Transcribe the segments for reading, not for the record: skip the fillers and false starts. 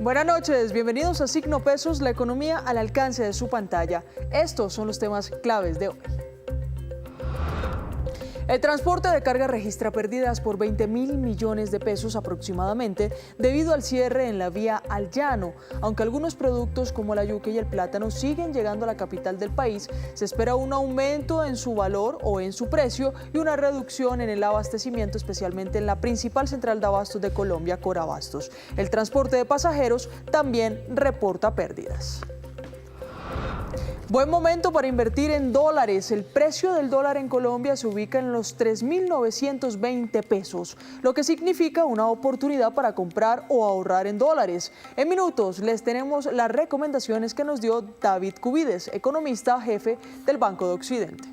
Buenas noches, bienvenidos a Signo Pesos, la economía al alcance de su pantalla. Estos son los temas claves de hoy. El transporte de carga registra pérdidas por 20.000 millones de pesos aproximadamente debido al cierre en la vía al llano. Aunque algunos productos como la yuca y el plátano siguen llegando a la capital del país, se espera un aumento en su valor o en su precio y una reducción en el abastecimiento, especialmente en la principal central de abastos de Colombia, Corabastos. El transporte de pasajeros también reporta pérdidas. Buen momento para invertir en dólares. El precio del dólar en Colombia se ubica en los 3.920 pesos, lo que significa una oportunidad para comprar o ahorrar en dólares. En minutos les tenemos las recomendaciones que nos dio David Cubides, economista jefe del Banco de Occidente.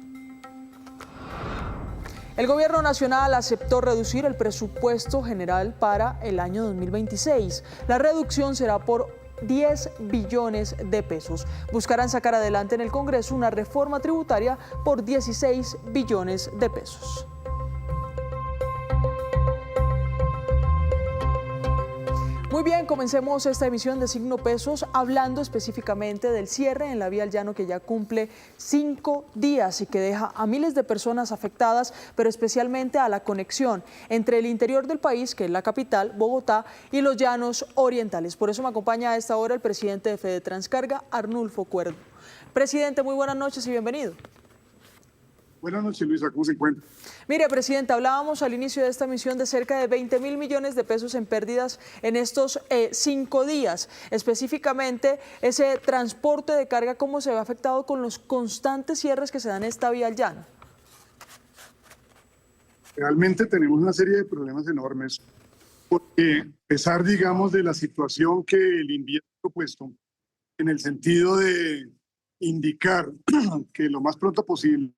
El Gobierno Nacional aceptó reducir el presupuesto general para el año 2026. La reducción será por 10 billones de pesos. Buscarán sacar adelante en el Congreso una reforma tributaria por 16 billones de pesos. Muy bien, comencemos esta emisión de Signo Pesos hablando específicamente del cierre en la vía al llano que ya cumple 5 días y que deja a miles de personas afectadas, pero especialmente a la conexión entre el interior del país, que es la capital, Bogotá, y los llanos orientales. Por eso me acompaña a esta hora el presidente de Fede Transcarga, Arnulfo Cuervo. Presidente, muy buenas noches y bienvenido. Buenas noches, Luisa, ¿cómo se encuentra? Mire, presidente, hablábamos al inicio de esta emisión de cerca de 20.000 millones de pesos en pérdidas en estos 5 días. Específicamente, ese transporte de carga, ¿cómo se ve afectado con los constantes cierres que se dan en esta vía al llano? Realmente tenemos una serie de problemas enormes, porque a pesar, digamos, de la situación que el INVIA ha propuesto, en el sentido de indicar que lo más pronto posible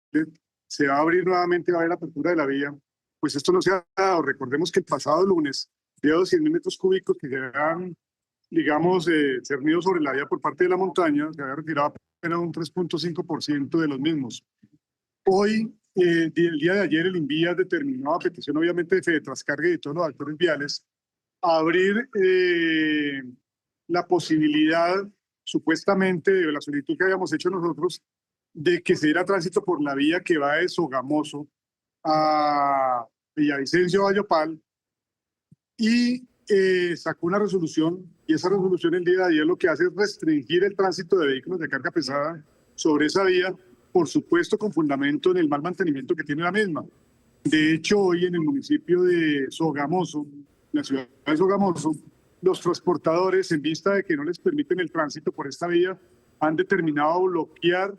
se va a abrir nuevamente, va a haber apertura de la vía, pues esto no se ha dado. Recordemos que el pasado lunes, de 100.000 metros cúbicos que se habían, digamos, cernido sobre la vía por parte de la montaña, se había retirado apenas un 3.5% de los mismos. Hoy, el día de ayer, el INVIA determinó, a petición obviamente de Fede Transcarga y de todos los actores viales, abrir la posibilidad, supuestamente, de la solicitud que habíamos hecho nosotros, de que se diera tránsito por la vía que va de Sogamoso a Villavicencio, Vallopal, y sacó una resolución, y esa resolución el día de ayer lo que hace es restringir el tránsito de vehículos de carga pesada sobre esa vía, por supuesto con fundamento en el mal mantenimiento que tiene la misma. De hecho, hoy en el municipio de Sogamoso, en la ciudad de Sogamoso, los transportadores, en vista de que no les permiten el tránsito por esta vía, han determinado bloquear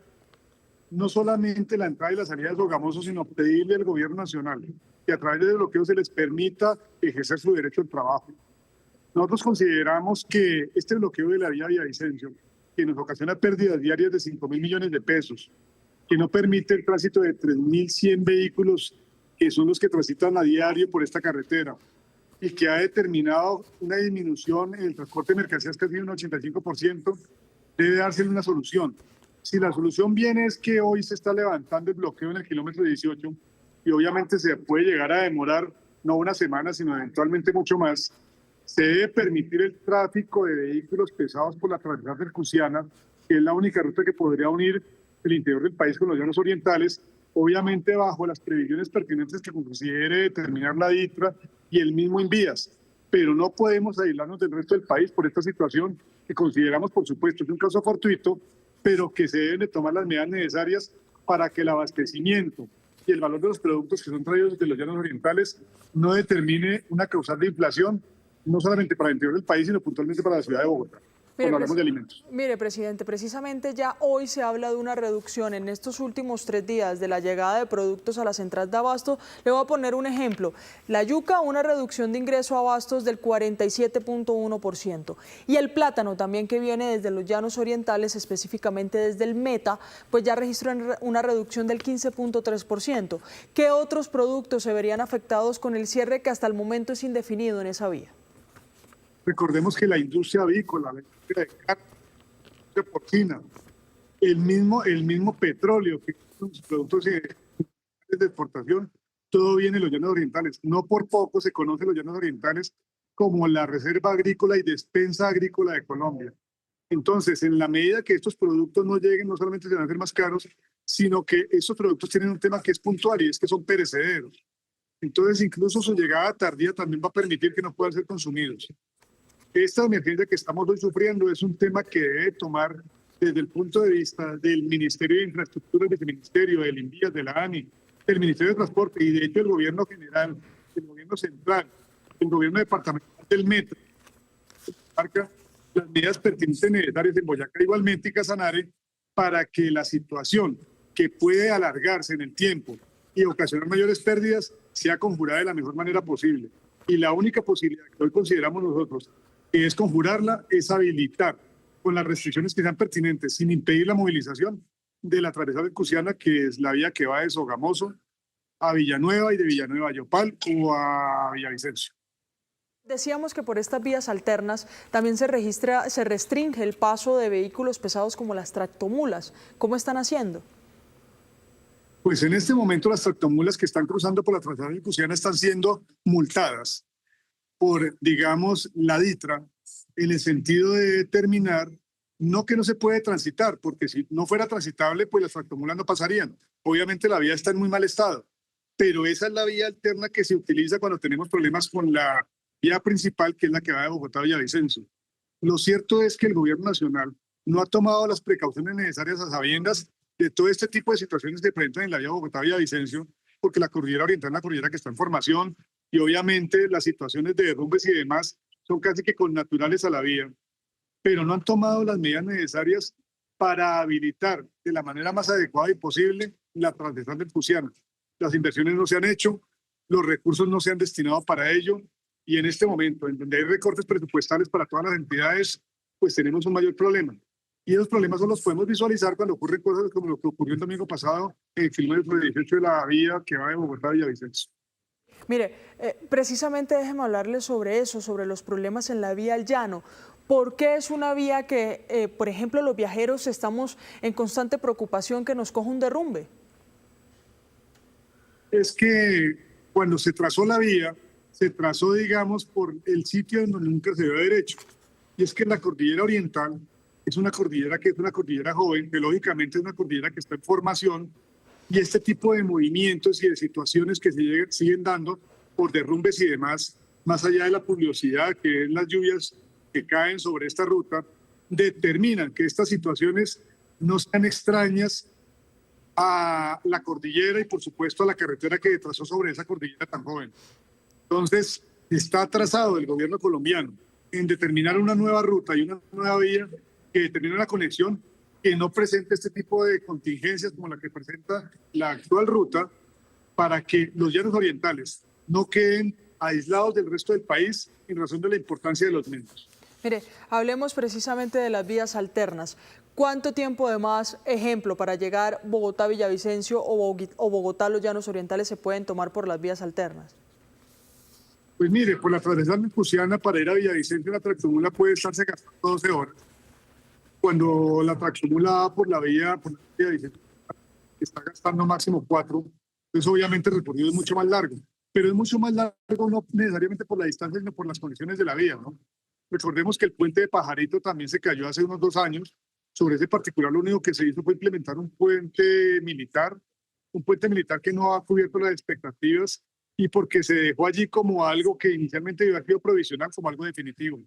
no solamente la entrada y la salida de Sogamoso, sino pedirle al gobierno nacional que a través del bloqueo se les permita ejercer su derecho al trabajo. Nosotros consideramos que este bloqueo de la vía Villavicencio, que nos ocasiona pérdidas diarias de 5.000 millones de pesos, que no permite el tránsito de 3.100 vehículos, que son los que transitan a diario por esta carretera, y que ha determinado una disminución en el transporte de mercancías casi de un 85%, debe darse una solución. Si la solución viene es que hoy se está levantando el bloqueo en el kilómetro 18 y obviamente se puede llegar a demorar no una semana, sino eventualmente mucho más, se debe permitir el tráfico de vehículos pesados por la transversal Percusiana, que es la única ruta que podría unir el interior del país con los llanos orientales, obviamente bajo las previsiones pertinentes que considere determinar la DITRA y el mismo INVIAS. Pero no podemos aislarnos del resto del país por esta situación que consideramos, por supuesto, es un caso fortuito, pero que se deben de tomar las medidas necesarias para que el abastecimiento y el valor de los productos que son traídos de los llanos orientales no determine una causal de inflación, no solamente para el interior del país, sino puntualmente para la ciudad de Bogotá. Cuando hablamos de alimentos. Mire, presidente, precisamente ya hoy se habla de una reducción en estos últimos 3 días de la llegada de productos a la central de abasto. Le voy a poner un ejemplo. La yuca, una reducción de ingreso a abastos del 47.1%. Y el plátano también, que viene desde los llanos orientales, específicamente desde el Meta, pues ya registró una reducción del 15.3%. ¿Qué otros productos se verían afectados con el cierre que hasta el momento es indefinido en esa vía? Recordemos que la industria avícola, la industria de carne, la industria porcina, el mismo petróleo, que son los productos de exportación, todo viene de los llanos orientales. No por poco se conocen los llanos orientales como la Reserva Agrícola y Despensa Agrícola de Colombia. Entonces, en la medida que estos productos no lleguen, no solamente se van a hacer más caros, sino que estos productos tienen un tema que es puntual y es que son perecederos. Entonces, incluso su llegada tardía también va a permitir que no puedan ser consumidos. Esta emergencia que estamos hoy sufriendo es un tema que debe tomar desde el punto de vista del Ministerio de Infraestructura, del Viceministerio, del INVIAS, de la ANI, del Ministerio de Transporte y de hecho el gobierno general, el gobierno central, el gobierno departamental del Metro, marca las medidas pertinentes necesarias en Boyacá igualmente y Casanare para que la situación que puede alargarse en el tiempo y ocasionar mayores pérdidas sea conjurada de la mejor manera posible. Y la única posibilidad que hoy consideramos nosotros que es conjurarla es habilitar con las restricciones que sean pertinentes, sin impedir la movilización de la transversal Cusiana, que es la vía que va de Sogamoso a Villanueva y de Villanueva a Yopal o a Villavicencio. Decíamos que por estas vías alternas también se restringe el paso de vehículos pesados como las tractomulas. ¿Cómo están haciendo? Pues en este momento las tractomulas que están cruzando por la transversal Cusiana están siendo multadas por, digamos, la DITRA, en el sentido de determinar, no que no se puede transitar, porque si no fuera transitable, pues las tractomulas no pasarían. Obviamente la vía está en muy mal estado, pero esa es la vía alterna que se utiliza cuando tenemos problemas con la vía principal, que es la que va de Bogotá a Villavicencio. Lo cierto es que el gobierno nacional no ha tomado las precauciones necesarias a sabiendas de todo este tipo de situaciones que presentan en la vía Bogotá-Villavicencio, porque la cordillera oriental es una cordillera que está en formación y obviamente las situaciones de derrumbes y demás son casi que connaturales a la vía, pero no han tomado las medidas necesarias para habilitar de la manera más adecuada y posible la transversal del Cusiana. Las inversiones no se han hecho, los recursos no se han destinado para ello y en este momento, en donde hay recortes presupuestales para todas las entidades, pues tenemos un mayor problema. Y esos problemas solo los podemos visualizar cuando ocurren cosas como lo que ocurrió el domingo pasado en el kilómetro 18 de la vía que va de Bogotá a Villavicencio. Mire, precisamente déjeme hablarle sobre eso, sobre los problemas en la vía al llano. ¿Por qué es una vía que, por ejemplo, los viajeros estamos en constante preocupación que nos coja un derrumbe? Es que cuando se trazó la vía, se trazó, digamos, por el sitio en donde nunca se dio derecho. Y es que la cordillera oriental es una cordillera que es una cordillera joven, que lógicamente es una cordillera que está en formación, y este tipo de movimientos y de situaciones que siguen dando por derrumbes y demás, más allá de la pluviosidad, que es las lluvias que caen sobre esta ruta, determinan que estas situaciones no sean extrañas a la cordillera y por supuesto a la carretera que trazó sobre esa cordillera tan joven. Entonces, está trazado el gobierno colombiano en determinar una nueva ruta y una nueva vía que determine una conexión que no presente este tipo de contingencias como la que presenta la actual ruta, para que los llanos orientales no queden aislados del resto del país en razón de la importancia de los mismos. Mire, hablemos precisamente de las vías alternas. ¿Cuánto tiempo de más, ejemplo, para llegar Bogotá-Villavicencio o Bogotá-Los Llanos Orientales se pueden tomar por las vías alternas? Pues mire, por la transversal Cusiana para ir a Villavicencio la tractomula puede estarse gastando 12 horas. Cuando la tractomula va por la vía Villavicencio está gastando máximo 4, entonces obviamente el recorrido es mucho más largo, pero es mucho más largo no necesariamente por la distancia, sino por las condiciones de la vía, ¿no? Recordemos que el puente de Pajarito también se cayó hace unos 2 años. Sobre ese particular lo único que se hizo fue implementar un puente militar que no ha cubierto las expectativas y porque se dejó allí como algo que inicialmente había sido provisional, como algo definitivo.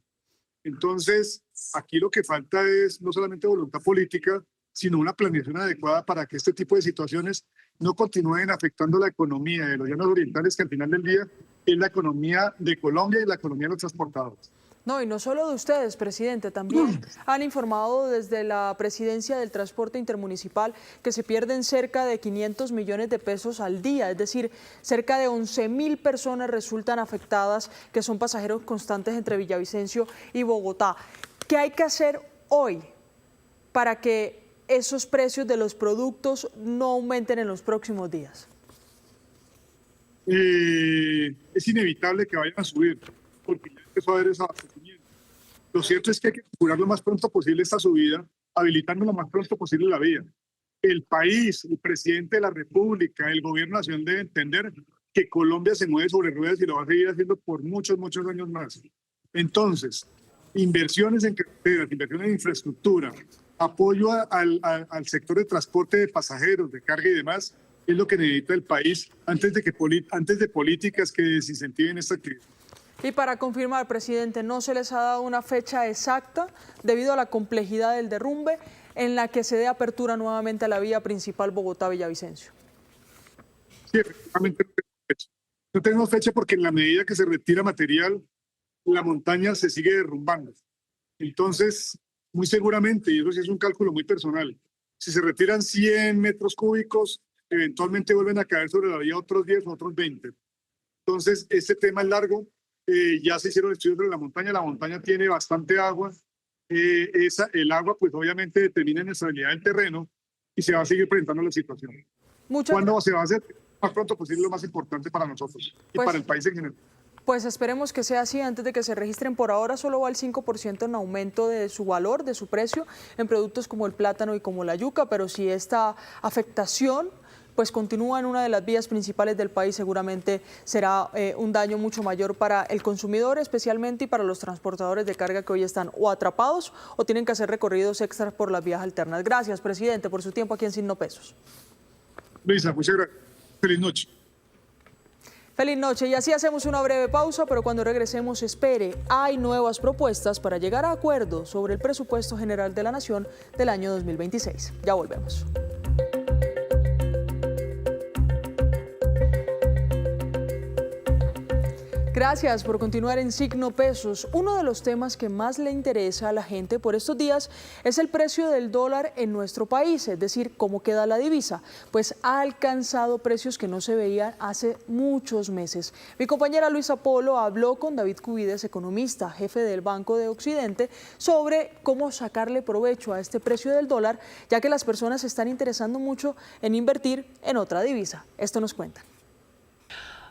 Entonces, aquí lo que falta es no solamente voluntad política, sino una planeación adecuada para que este tipo de situaciones no continúen afectando la economía de los llanos orientales, que al final del día es la economía de Colombia y la economía de los transportadores. No, y no solo de ustedes, presidente, también han informado desde la Presidencia del Transporte Intermunicipal que se pierden cerca de 500 millones de pesos al día, es decir, cerca de 11.000 personas resultan afectadas, que son pasajeros constantes entre Villavicencio y Bogotá. ¿Qué hay que hacer hoy para que esos precios de los productos no aumenten en los próximos días? Es inevitable que vayan a subir, porque ya empezó a haber ese abastecimiento. Lo cierto es que hay que curar lo más pronto posible esta subida, habilitando lo más pronto posible la vía. El país, el presidente de la República, el gobierno nacional debe entender que Colombia se mueve sobre ruedas y lo va a seguir haciendo por muchos, muchos años más. Entonces, inversiones en carreteras, inversiones en infraestructura, apoyo al sector de transporte de pasajeros, de carga y demás, es lo que necesita el país antes de políticas que desincentiven esta actividad. Y para confirmar, presidente, no se les ha dado una fecha exacta debido a la complejidad del derrumbe en la que se dé apertura nuevamente a la vía principal Bogotá-Villavicencio. Sí, efectivamente no tenemos fecha porque en la medida que se retira material, la montaña se sigue derrumbando. Entonces, muy seguramente, y eso sí es un cálculo muy personal, si se retiran 100 metros cúbicos, eventualmente vuelven a caer sobre la vía otros 10 o otros 20. Entonces, este tema es largo. Ya se hicieron estudios sobre la montaña tiene bastante agua, el agua pues obviamente determina la estabilidad del terreno y se va a seguir presentando la situación. ¿Cuándo se va a hacer? Más pronto posible, lo más importante para nosotros y para el país en general. Pues esperemos que sea así antes de que se registren. Por ahora solo va el 5% en aumento de su valor, de su precio, en productos como el plátano y como la yuca, pero si esta afectación pues continúa en una de las vías principales del país, seguramente será un daño mucho mayor para el consumidor especialmente y para los transportadores de carga que hoy están o atrapados o tienen que hacer recorridos extras por las vías alternas. Gracias, presidente, por su tiempo aquí en Signo Pesos. Luisa, muchas gracias. Feliz noche. Feliz noche, y así hacemos una breve pausa, pero cuando regresemos espere, hay nuevas propuestas para llegar a acuerdos sobre el presupuesto general de la Nación del año 2026. Ya volvemos. Gracias por continuar en Signo Pesos. Uno de los temas que más le interesa a la gente por estos días es el precio del dólar en nuestro país, es decir, cómo queda la divisa, pues ha alcanzado precios que no se veían hace muchos meses. Mi compañera Luisa Polo habló con David Cubides, economista, jefe del Banco de Occidente, sobre cómo sacarle provecho a este precio del dólar, ya que las personas se están interesando mucho en invertir en otra divisa. Esto nos cuenta.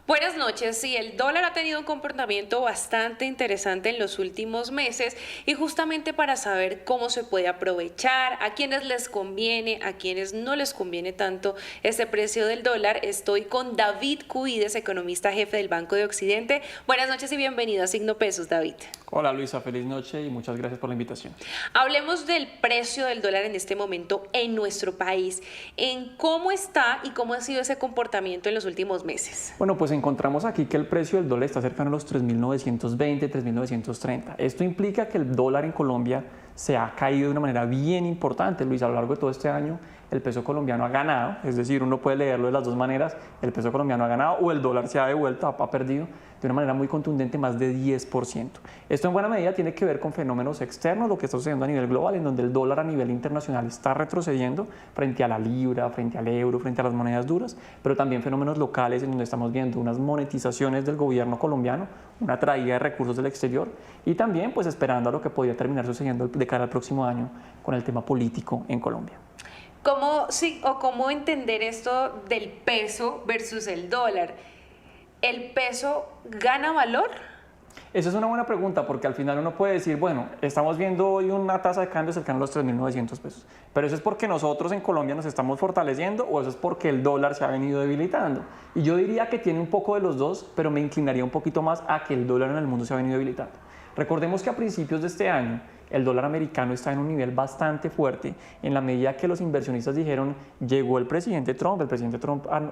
Buenas noches. Sí, el dólar ha tenido un comportamiento bastante interesante en los últimos meses y justamente para saber cómo se puede aprovechar, a quienes les conviene, a quienes no les conviene tanto este precio del dólar, estoy con David Cubides, economista jefe del Banco de Occidente. Buenas noches y bienvenido a Signo Pesos, David. Hola Luisa, feliz noche y muchas gracias por la invitación. Hablemos del precio del dólar en este momento en nuestro país, en cómo está y cómo ha sido ese comportamiento en los últimos meses. Bueno, pues encontramos aquí que el precio del dólar está cercano a los 3.920, 3.930. Esto implica que el dólar en Colombia se ha caído de una manera bien importante, Luis. A lo largo de todo este año el peso colombiano ha ganado, es decir, uno puede leerlo de las dos maneras, el peso colombiano ha ganado o el dólar se ha devuelto, ha perdido de una manera muy contundente más de 10%. Esto en buena medida tiene que ver con fenómenos externos, lo que está sucediendo a nivel global, en donde el dólar a nivel internacional está retrocediendo frente a la libra, frente al euro, frente a las monedas duras, pero también fenómenos locales en donde estamos viendo unas monetizaciones del gobierno colombiano, una traída de recursos del exterior y también pues esperando a lo que podría terminar sucediendo de cara al próximo año con el tema político en Colombia. ¿Cómo entender esto del peso versus el dólar? ¿El peso gana valor? Esa es una buena pregunta porque al final uno puede decir, bueno, estamos viendo hoy una tasa de cambio cercana a los 3.900 pesos, pero eso es porque nosotros en Colombia nos estamos fortaleciendo o eso es porque el dólar se ha venido debilitando. Y yo diría que tiene un poco de los dos, pero me inclinaría un poquito más a que el dólar en el mundo se ha venido debilitando. Recordemos que a principios de este año el dólar americano está en un nivel bastante fuerte en la medida que los inversionistas dijeron, llegó el presidente Trump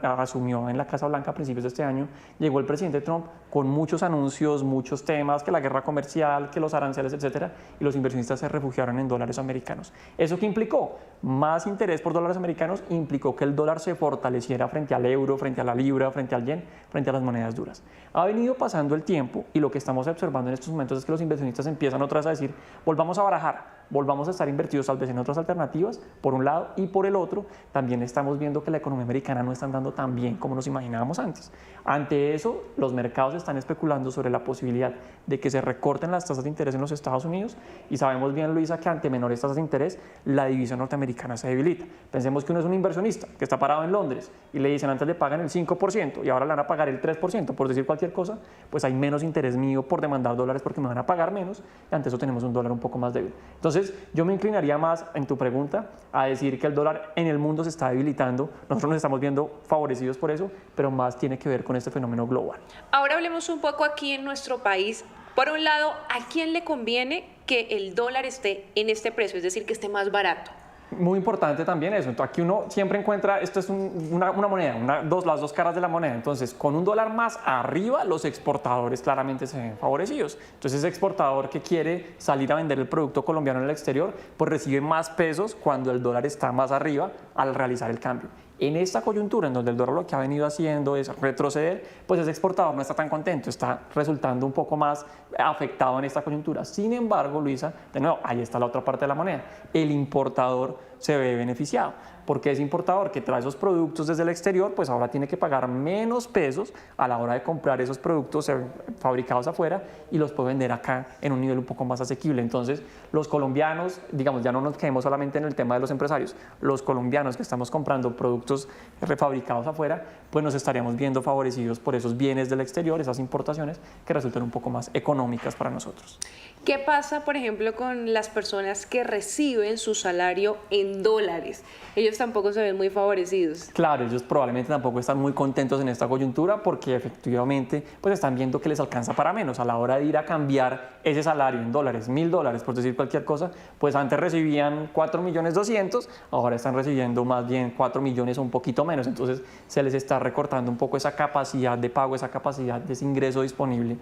asumió en la Casa Blanca a principios de este año, llegó el presidente Trump con muchos anuncios, muchos temas, que la guerra comercial, que los aranceles, etcétera, y los inversionistas se refugiaron en dólares americanos. ¿Eso qué implicó? Más interés por dólares americanos, implicó que el dólar se fortaleciera frente al euro, frente a la libra, frente al yen, frente a las monedas duras. Ha venido pasando el tiempo y lo que estamos observando en estos momentos es que los inversionistas empiezan otra vez a decir, volvamos a barajar, volvamos a estar invertidos tal vez en otras alternativas, por un lado, y por el otro, también estamos viendo que la economía americana no está andando tan bien como nos imaginábamos antes. Ante eso, los mercados están especulando sobre la posibilidad de que se recorten las tasas de interés en los Estados Unidos y sabemos bien, Luisa, que ante menores tasas de interés, la divisa norteamericana se debilita. Pensemos que uno es un inversionista que está parado en Londres y le dicen antes le pagan el 5% y ahora le van a pagar el 3%, por decir cualquier cosa, pues hay menos interés mío por demandar dólares porque me van a pagar menos y ante eso tenemos un dólar un poco más débil. Entonces, yo me inclinaría más en tu pregunta a decir que el dólar en el mundo se está debilitando. Nosotros nos estamos viendo favorecidos por eso, pero más tiene que ver con este fenómeno global. Ahora hablemos un poco aquí en nuestro país. Por un lado, ¿a quién le conviene que el dólar esté en este precio, es decir, que esté más barato? Muy importante también eso. Entonces, aquí uno siempre encuentra, esto es una moneda, las dos caras de la moneda. Entonces, con un dólar más arriba, los exportadores claramente se ven favorecidos. Entonces, ese exportador que quiere salir a vender el producto colombiano en el exterior, pues recibe más pesos cuando el dólar está más arriba al realizar el cambio. En esta coyuntura en donde el dólar lo que ha venido haciendo es retroceder, pues ese exportador no está tan contento, está resultando un poco más afectado en esta coyuntura. Sin embargo, Luisa, de nuevo, ahí está la otra parte de la moneda. El importador se ve beneficiado, porque ese importador que trae esos productos desde el exterior, pues ahora tiene que pagar menos pesos a la hora de comprar esos productos fabricados afuera y los puede vender acá en un nivel un poco más asequible. Entonces, los colombianos, digamos, ya no nos quedemos solamente en el tema de los empresarios, los colombianos que estamos comprando productos refabricados afuera, pues nos estaríamos viendo favorecidos por esos bienes del exterior, esas importaciones que resultan un poco más económicas para nosotros. ¿Qué pasa, por ejemplo, con las personas que reciben su salario en dólares? Ellos tampoco se ven muy favorecidos. Claro, ellos probablemente tampoco están muy contentos en esta coyuntura porque efectivamente pues están viendo que les alcanza para menos a la hora de ir a cambiar ese salario en dólares, $1.000, por decir cualquier cosa, pues antes recibían 4.200.000, ahora están recibiendo más bien 4 millones o un poquito menos, entonces se les está recortando un poco esa capacidad de pago, esa capacidad de ese ingreso disponible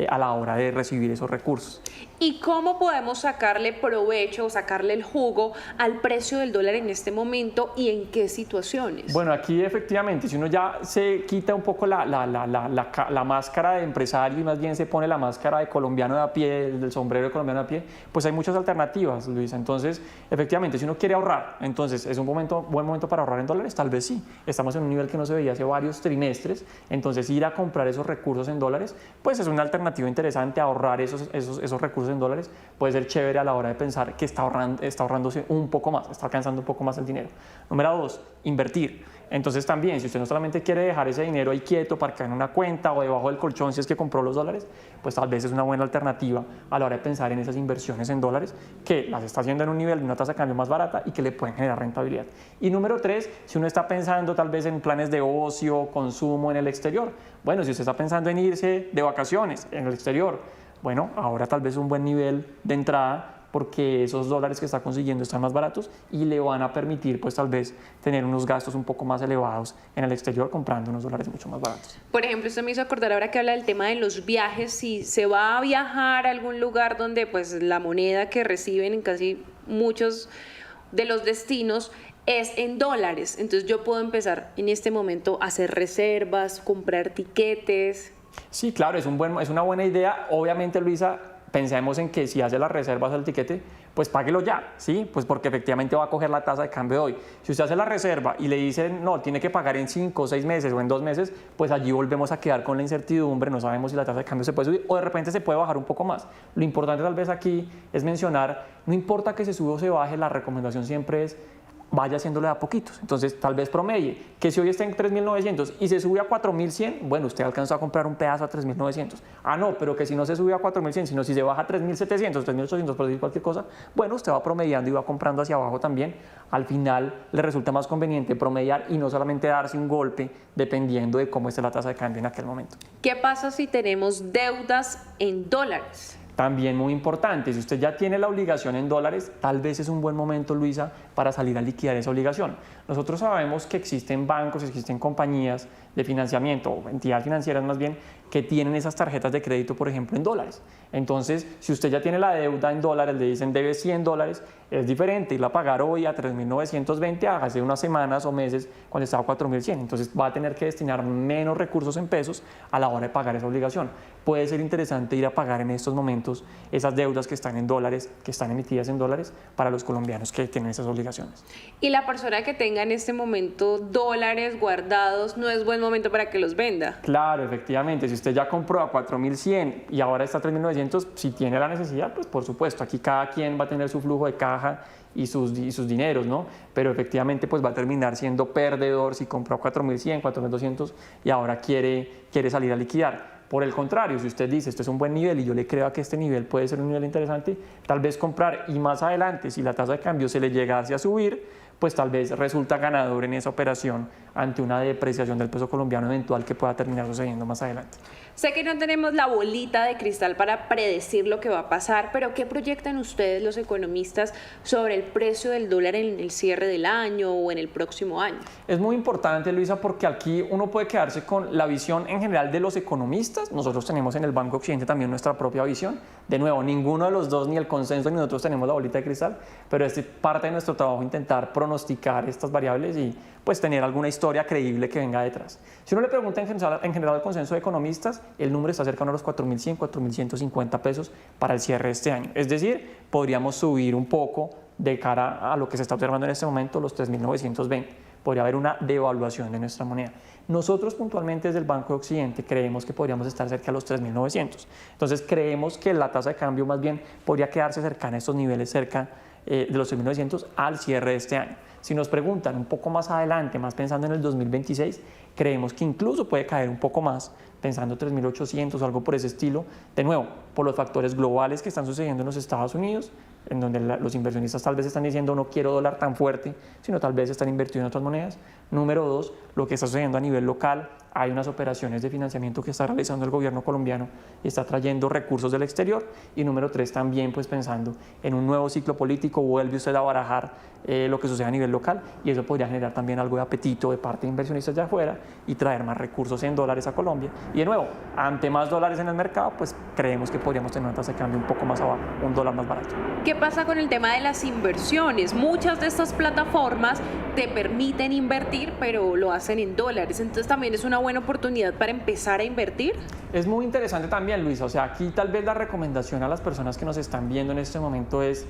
a la hora de recibir esos recursos. ¿Y cómo podemos sacarle provecho o sacarle el jugo al precio del dólar en este momento y en qué situaciones? Bueno, aquí efectivamente, si uno ya se quita un poco la máscara de empresario y más bien se pone la máscara de colombiano de a pie, del sombrero de colombiano de a pie, pues hay muchas alternativas, Luisa. Entonces, efectivamente, si uno quiere ahorrar, entonces es un buen momento para ahorrar en dólares, tal vez sí. Estamos en un nivel que no se veía hace varios trimestres, entonces ir a comprar esos recursos en dólares, pues es una alternativa interesante. Ahorrar esos recursos en dólares puede ser chévere a la hora de pensar que está ahorrándose un poco más, está alcanzando un poco más el dinero. Número 2, invertir. Entonces también, si usted no solamente quiere dejar ese dinero ahí quieto para que en una cuenta o debajo del colchón si es que compró los dólares, pues tal vez es una buena alternativa a la hora de pensar en esas inversiones en dólares que las está haciendo en un nivel de una tasa de cambio más barata y que le pueden generar rentabilidad. Y número 3, si uno está pensando tal vez en planes de ocio, consumo en el exterior, bueno, si usted está pensando en irse de vacaciones en el exterior, bueno, ahora tal vez un buen nivel de entrada porque esos dólares que está consiguiendo están más baratos y le van a permitir pues tal vez tener unos gastos un poco más elevados en el exterior comprando unos dólares mucho más baratos. Por ejemplo, usted me hizo acordar ahora que habla del tema de los viajes, si se va a viajar a algún lugar donde pues la moneda que reciben en casi muchos de los destinos es en dólares, entonces yo puedo empezar en este momento a hacer reservas, comprar tiquetes. Sí, claro, es una buena idea. Obviamente, Luisa, pensemos en que si hace las reservas del tiquete, pues páguelo ya, ¿sí? Pues porque efectivamente va a coger la tasa de cambio de hoy. Si usted hace la reserva y le dicen, no, tiene que pagar en 5 o 6 meses o en 2 meses, pues allí volvemos a quedar con la incertidumbre, no sabemos si la tasa de cambio se puede subir o de repente se puede bajar un poco más. Lo importante tal vez aquí es mencionar, no importa que se suba o se baje, la recomendación siempre es vaya haciéndole a poquitos. Entonces, tal vez promedie que si hoy está en 3.900 y se sube a 4.100, bueno, usted alcanzó a comprar un pedazo a 3.900. Ah, no, pero que si no se sube a 4.100, sino si se baja a 3.700, 3.800, por decir cualquier cosa, bueno, usted va promediando y va comprando hacia abajo también. Al final, le resulta más conveniente promediar y no solamente darse un golpe dependiendo de cómo esté la tasa de cambio en aquel momento. ¿Qué pasa si tenemos deudas en dólares? También muy importante, si usted ya tiene la obligación en dólares, tal vez es un buen momento, Luisa, para salir a liquidar esa obligación. Nosotros sabemos que existen bancos, existen compañías de financiamiento o entidades financieras más bien que tienen esas tarjetas de crédito, por ejemplo, en dólares. Entonces, si usted ya tiene la deuda en dólares, le dicen debe $100, es diferente irla a pagar hoy a 3.920 hace unas semanas o meses cuando estaba a 4.100. Entonces, va a tener que destinar menos recursos en pesos a la hora de pagar esa obligación. Puede ser interesante ir a pagar en estos momentos esas deudas que están en dólares, que están emitidas en dólares para los colombianos que tienen esas obligaciones. Y la persona que tenga en este momento dólares guardados, no es buen momento para que los venda. Claro, efectivamente, si usted ya compró a 4.100 y ahora está a 3.900, si tiene la necesidad, pues por supuesto, aquí cada quien va a tener su flujo de caja y sus dineros, ¿no? Pero efectivamente pues va a terminar siendo perdedor si compró a 4.100, 4.200 y ahora quiere salir a liquidar. Por el contrario, si usted dice, esto es un buen nivel y yo le creo que este nivel puede ser un nivel interesante, tal vez comprar y más adelante, si la tasa de cambio se le llegase a subir, pues tal vez resulta ganador en esa operación ante una depreciación del peso colombiano eventual que pueda terminar sucediendo más adelante. Sé que no tenemos la bolita de cristal para predecir lo que va a pasar, pero ¿qué proyectan ustedes los economistas sobre el precio del dólar en el cierre del año o en el próximo año? Es muy importante, Luisa, porque aquí uno puede quedarse con la visión en general de los economistas. Nosotros tenemos en el Banco Occidente también nuestra propia visión. De nuevo, ninguno de los dos, ni el consenso, ni nosotros tenemos la bolita de cristal, pero es parte de nuestro trabajo intentar pronosticar estas variables y pues tener alguna historia creíble que venga detrás. Si uno le pregunta en general al consenso de economistas, el número está cercano a los 4.100, 4.150 pesos para el cierre de este año. Es decir, podríamos subir un poco de cara a lo que se está observando en este momento, los 3.920. Podría haber una devaluación de nuestra moneda. Nosotros puntualmente desde el Banco de Occidente creemos que podríamos estar cerca de los 3.900. Entonces creemos que la tasa de cambio más bien podría quedarse cercana a estos niveles, cerca de los 3.900 al cierre de este año. Si nos preguntan un poco más adelante, más pensando en el 2026, creemos que incluso puede caer un poco más, pensando 3.800 o algo por ese estilo, de nuevo, por los factores globales que están sucediendo en los Estados Unidos, en donde los inversionistas tal vez están diciendo no quiero dólar tan fuerte, sino tal vez están invirtiendo en otras monedas. Número dos, lo que está sucediendo a nivel local, hay unas operaciones de financiamiento que está realizando el gobierno colombiano y está trayendo recursos del exterior. Y número tres, también pues pensando en un nuevo ciclo político, vuelve usted a barajar lo que sucede a nivel local y eso podría generar también algo de apetito de parte de inversionistas de afuera y traer más recursos en dólares a Colombia. Y de nuevo, ante más dólares en el mercado, pues creemos que podríamos tener una tasa de cambio un poco más abajo, un dólar más barato. ¿Qué pasa con el tema de las inversiones? Muchas de estas plataformas te permiten invertir, pero lo hacen en dólares. Entonces también es una buena oportunidad para empezar a invertir. Es muy interesante también, Luisa. O sea, aquí tal vez la recomendación a las personas que nos están viendo en este momento es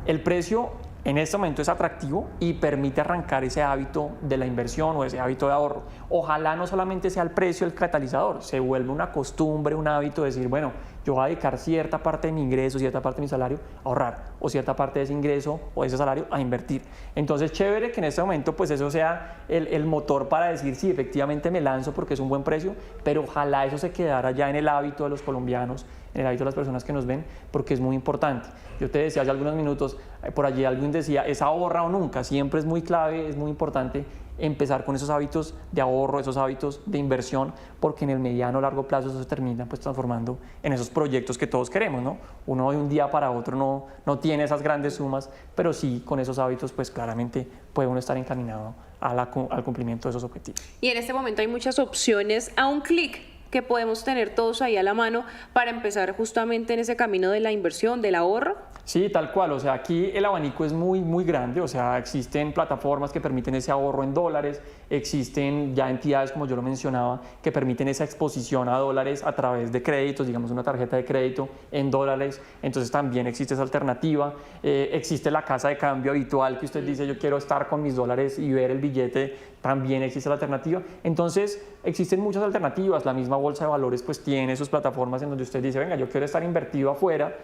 el precio en este momento es atractivo y permite arrancar ese hábito de la inversión o ese hábito de ahorro. Ojalá no solamente sea el precio el catalizador, se vuelve una costumbre, un hábito de decir, bueno, yo voy a dedicar cierta parte de mi ingreso, cierta parte de mi salario a ahorrar o cierta parte de ese ingreso o de ese salario a invertir. Entonces, chévere que en este momento pues eso sea el motor para decir, sí, efectivamente me lanzo porque es un buen precio, pero ojalá eso se quedara ya en el hábito de los colombianos, en el hábito de las personas que nos ven, porque es muy importante. Yo te decía hace algunos minutos, por allí alguien decía, es ahorra o nunca, siempre es muy clave, es muy importante empezar con esos hábitos de ahorro, esos hábitos de inversión, porque en el mediano o largo plazo eso se termina pues transformando en esos proyectos que todos queremos, ¿no? Uno de un día para otro no tiene esas grandes sumas, pero sí con esos hábitos pues claramente puede uno estar encaminado al cumplimiento de esos objetivos. Y en este momento hay muchas opciones a un clic que podemos tener todos ahí a la mano para empezar justamente en ese camino de la inversión, del ahorro. Sí, tal cual, o sea, aquí el abanico es muy grande, o sea, existen plataformas que permiten ese ahorro en dólares, existen ya entidades, como yo lo mencionaba, que permiten esa exposición a dólares a través de créditos, digamos una tarjeta de crédito en dólares, entonces también existe esa alternativa, existe la casa de cambio habitual que usted dice, yo quiero estar con mis dólares y ver el billete, también existe la alternativa, entonces existen muchas alternativas, la misma bolsa de valores pues tiene sus plataformas en donde usted dice, venga, yo quiero estar invertido afuera,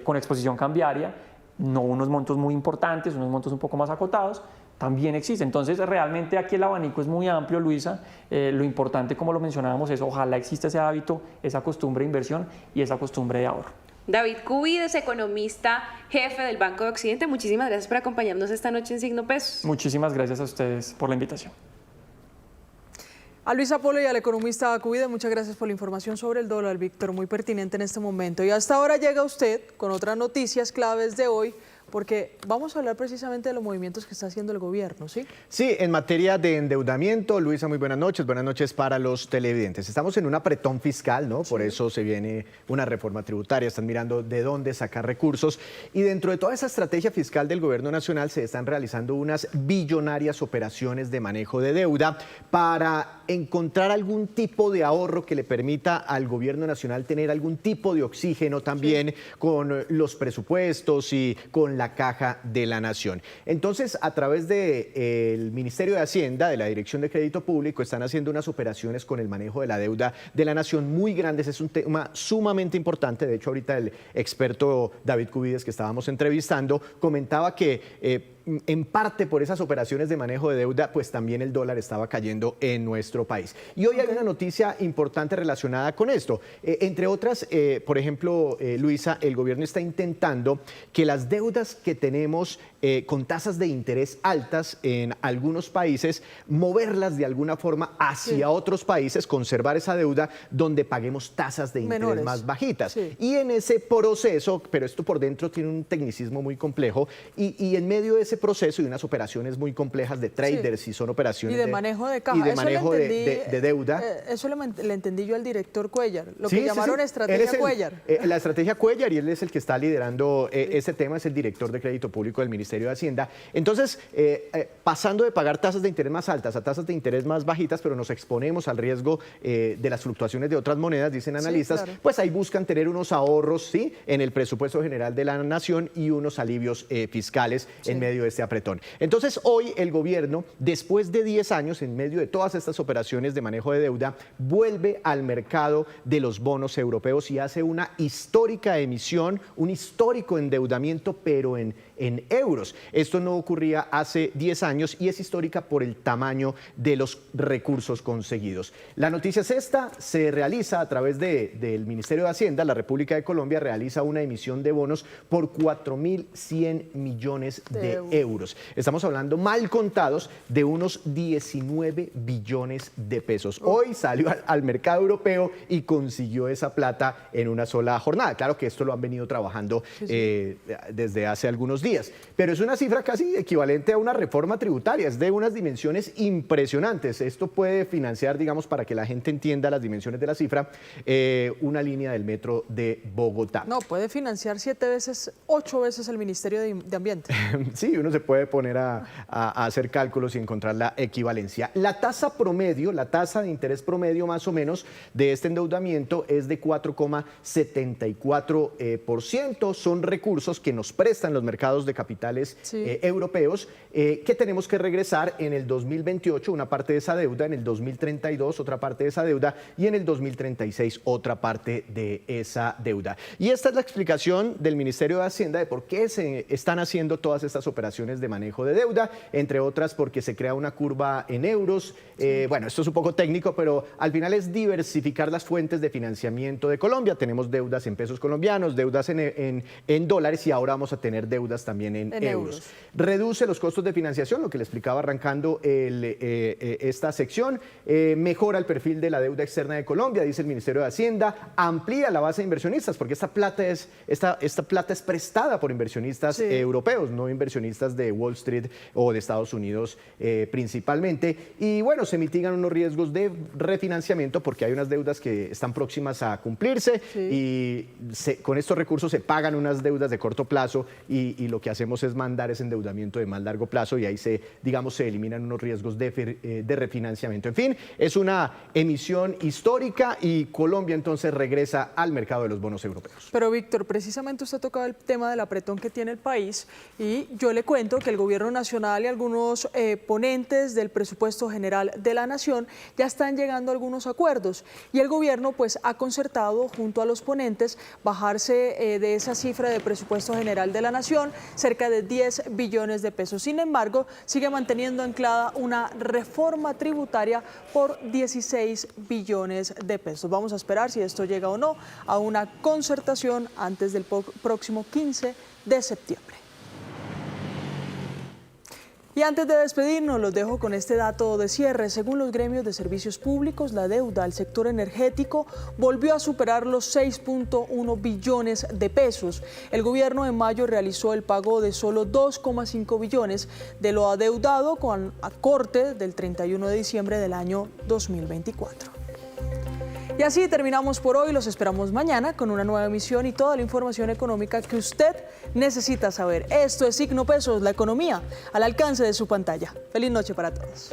con exposición cambiaria, no unos montos muy importantes, unos montos un poco más acotados, también existe. Entonces realmente aquí el abanico es muy amplio, Luisa. Lo importante, como lo mencionábamos, es ojalá exista ese hábito, esa costumbre de inversión y esa costumbre de ahorro. David Cubides, economista jefe del Banco de Occidente, muchísimas gracias por acompañarnos esta noche en Signo Pesos. Muchísimas gracias a ustedes por la invitación. A Luisa Polo y al economista Cubides, muchas gracias por la información sobre el dólar, Víctor, muy pertinente en este momento. Y hasta ahora llega usted con otras noticias claves de hoy, porque vamos a hablar precisamente de los movimientos que está haciendo el gobierno, ¿sí? Sí, en materia de endeudamiento, Luisa, muy buenas noches para los televidentes. Estamos en un apretón fiscal, ¿no? Por eso se viene una reforma tributaria, están mirando de dónde sacar recursos y dentro de toda esa estrategia fiscal del gobierno nacional se están realizando unas billonarias operaciones de manejo de deuda para encontrar algún tipo de ahorro que le permita al gobierno nacional tener algún tipo de oxígeno también con los presupuestos y con la caja de la nación. Entonces, a través del Ministerio de Hacienda, de la Dirección de Crédito Público, están haciendo unas operaciones con el manejo de la deuda de la nación muy grandes. Es un tema sumamente importante. De hecho, ahorita el experto David Cubides, que estábamos entrevistando, comentaba que en parte por esas operaciones de manejo de deuda, pues también el dólar estaba cayendo en nuestro país. Y hoy hay una noticia importante relacionada con esto. Entre otras, por ejemplo, Luisa, el gobierno está intentando que las deudas que tenemos con tasas de interés altas en algunos países, moverlas de alguna forma hacia otros países, conservar esa deuda donde paguemos tasas de interés menores, más bajitas. Sí. Y en ese proceso, pero esto por dentro tiene un tecnicismo muy complejo, y en medio de ese proceso y unas operaciones muy complejas de traders, y son operaciones y de manejo de caja. y de manejo de deuda. Eso le entendí yo al director Cuellar, lo Sí, que sí, llamaron sí. estrategia Él es Cuellar. La estrategia Cuellar, y él es el que está liderando ese tema, es el director de Crédito Público del Ministerio de Hacienda. Entonces, pasando de pagar tasas de interés más altas a tasas de interés más bajitas, pero nos exponemos al riesgo de las fluctuaciones de otras monedas, dicen analistas, claro. pues ahí buscan tener unos ahorros, ¿sí?, en el presupuesto general de la nación y unos alivios fiscales en medio de este apretón. Entonces, hoy el gobierno, después de 10 años, en medio de todas estas operaciones de manejo de deuda, vuelve al mercado de los bonos europeos y hace una histórica emisión, un histórico endeudamiento, pero en euros. Esto no ocurría hace 10 años y es histórica por el tamaño de los recursos conseguidos. La noticia es esta: se realiza a través del Ministerio de Hacienda. La República de Colombia realiza una emisión de bonos por 4.100 millones de euros. Estamos hablando, mal contados, de unos 19 billones de pesos. Hoy salió al mercado europeo y consiguió esa plata en una sola jornada. Claro que esto lo han venido trabajando desde hace algunos días, pero es una cifra casi equivalente a una reforma tributaria, es de unas dimensiones impresionantes. Esto puede financiar, digamos, para que la gente entienda las dimensiones de la cifra, una línea del metro de Bogotá. No, puede financiar 7 veces, 8 veces el Ministerio de Ambiente. Sí, uno se puede poner a hacer cálculos y encontrar la equivalencia. La tasa promedio, la tasa de interés promedio más o menos de este endeudamiento es de 4,74%. Son recursos que nos prestan los mercados de capitales europeos, que tenemos que regresar en el 2028, una parte de esa deuda, en el 2032 otra parte de esa deuda y en el 2036 otra parte de esa deuda. Y esta es la explicación del Ministerio de Hacienda de por qué se están haciendo todas estas operaciones de manejo de deuda, entre otras porque se crea una curva en euros. Bueno, esto es un poco técnico, pero al final es diversificar las fuentes de financiamiento de Colombia. Tenemos deudas en pesos colombianos, deudas en dólares, y ahora vamos a tener deudas también en euros. Reduce los costos de financiación, lo que le explicaba arrancando esta sección. Mejora el perfil de la deuda externa de Colombia, dice el Ministerio de Hacienda. Amplía la base de inversionistas, porque esta plata es prestada por inversionistas europeos, no inversionistas de Wall Street o de Estados Unidos principalmente. Y bueno, se mitigan unos riesgos de refinanciamiento porque hay unas deudas que están próximas a cumplirse y con estos recursos se pagan unas deudas de corto plazo y lo que hacemos es mandar ese endeudamiento de más largo plazo, y ahí se eliminan unos riesgos de refinanciamiento. En fin, es una emisión histórica y Colombia entonces regresa al mercado de los bonos europeos. Pero Víctor, precisamente usted ha tocado el tema del apretón que tiene el país, y yo le cuento que el gobierno nacional y algunos ponentes del presupuesto general de la nación ya están llegando a algunos acuerdos, y el gobierno pues ha concertado junto a los ponentes bajarse de esa cifra de presupuesto general de la nación, cerca de 10 billones de pesos. Sin embargo, sigue manteniendo anclada una reforma tributaria por 16 billones de pesos. Vamos a esperar si esto llega o no a una concertación antes del próximo 15 de septiembre. Y antes de despedirnos, los dejo con este dato de cierre. Según los gremios de servicios públicos, la deuda al sector energético volvió a superar los 6.1 billones de pesos. El gobierno en mayo realizó el pago de solo 2,5 billones de lo adeudado con corte del 31 de diciembre del año 2024. Y así terminamos por hoy. Los esperamos mañana con una nueva emisión y toda la información económica que usted necesita saber. Esto es Signo Pesos, la economía al alcance de su pantalla. Feliz noche para todos.